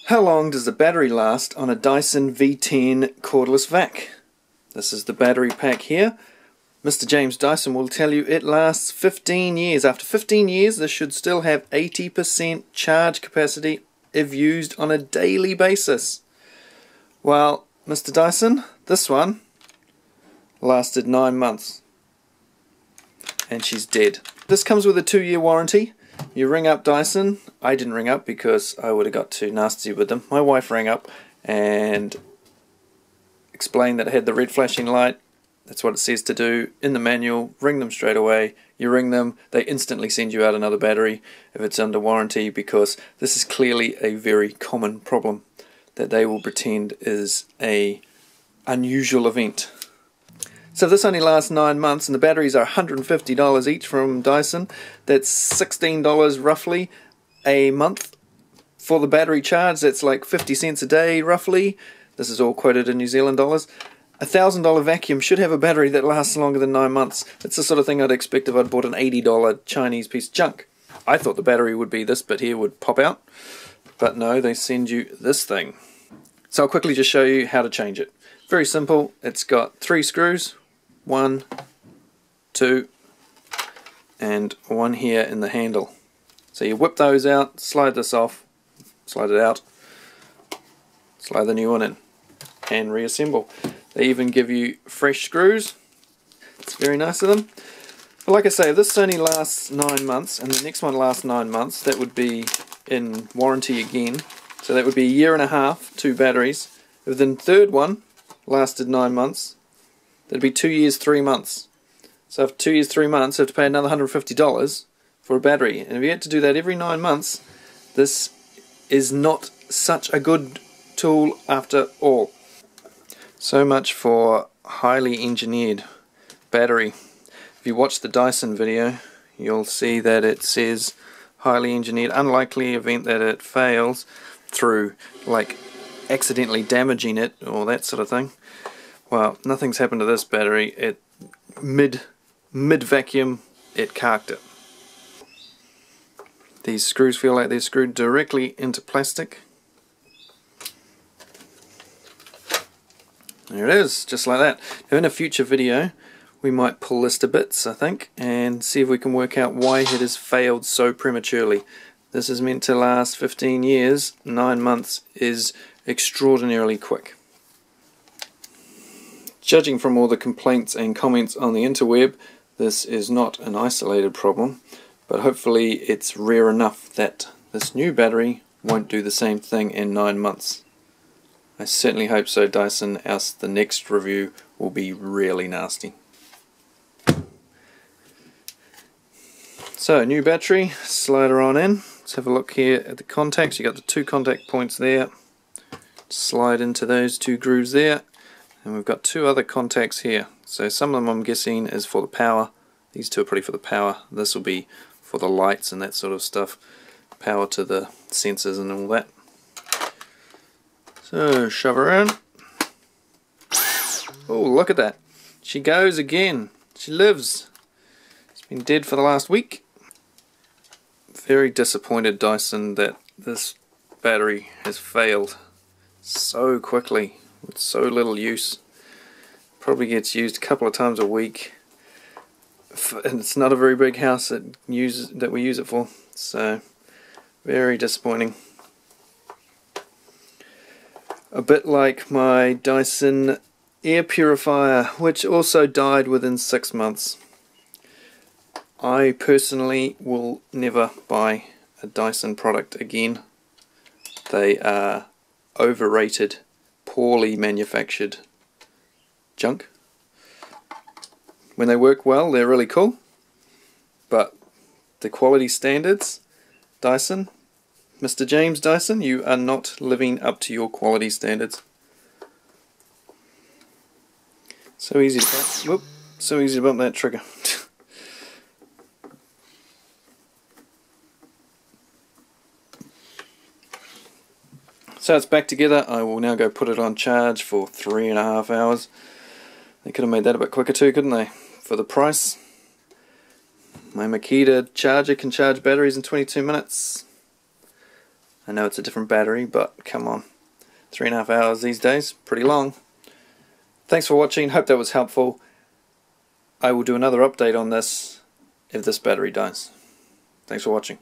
How long does the battery last on a Dyson V10 cordless vac? This is the battery pack here. Mr. James Dyson will tell you it lasts 15 years. After 15 years, this should still have 80% charge capacity if used on a daily basis. Well, Mr. Dyson, this one lasted 9 months. And she's dead. This comes with a 2-year warranty. You ring up Dyson. I didn't ring up because I would have got too nasty with them. My wife rang up and explained that it had the red flashing light. That's what it says to do in the manual. Ring them straight away. You ring them, they instantly send you out another battery if it's under warranty, because this is clearly a very common problem that they will pretend is a unusual event. So this only lasts 9 months, and the batteries are $150 each from Dyson. That's $16 roughly a month for the battery charge. That's like 50 cents a day roughly. This is all quoted in New Zealand dollars. A $1,000 vacuum should have a battery that lasts longer than 9 months. That's the sort of thing I'd expect if I'd bought an $80 Chinese piece of junk. I thought the battery would be this bit here would pop out, but no, they send you this thing. So I'll quickly just show you how to change it. Very simple. It's got 3 screws. 1, 2, and 1 here in the handle. So you whip those out, slide this off, slide it out, slide the new one in, and reassemble. They even give you fresh screws. It's very nice of them. But like I say, this only lasts 9 months, and the next one lasts 9 months. That would be in warranty again. So that would be 1.5 years, 2 batteries. If the third one lasted 9 months, that'd be 2 years, 3 months. So after 2 years, 3 months, you have to pay another $150 for a battery. And if you had to do that every 9 months, this is not such a good tool after all. So much for highly engineered battery. If you watch the Dyson video, you'll see that it says highly engineered, unlikely event that it fails through like accidentally damaging it or that sort of thing. Well, nothing's happened to this battery. It mid vacuum, it carked it. These screws feel like they're screwed directly into plastic. There it is, just like that. Now in a future video, we might pull this to bits, I think, and see if we can work out why it has failed so prematurely. This is meant to last 15 years. 9 months is extraordinarily quick. Judging from all the complaints and comments on the interweb, this is not an isolated problem, but hopefully it's rare enough that this new battery won't do the same thing in 9 months. I certainly hope so, Dyson, else the next review will be really nasty. So, new battery, slide her on in. Let's have a look here at the contacts. You got the 2 contact points there. Slide into those 2 grooves there. And we've got 2 other contacts here. So some of them I'm guessing is for the power. These 2 are pretty for the power. This will be for the lights and that sort of stuff. Power to the sensors and all that. So shove her in. Oh, look at that. She goes again. She lives. She's been dead for the last week. Very disappointed, Dyson, that this battery has failed so quickly. With so little use. Probably gets used a couple of times a week, and it's not a very big house that we use it for, so very disappointing. A bit like my Dyson air purifier, which also died within 6 months. I personally will never buy a Dyson product again. They are overrated, poorly manufactured junk. When they work well, they're really cool, but the quality standards, Dyson, Mr. James Dyson, you are not living up to your quality standards. So easy to bump that trigger. So it's back together. I will now go put it on charge for 3.5 hours. They could have made that a bit quicker too, couldn't they? For the price. My Makita charger can charge batteries in 22 minutes. I know it's a different battery, but come on. 3.5 hours these days, pretty long. Thanks for watching, hope that was helpful. I will do another update on this if this battery dies. Thanks for watching.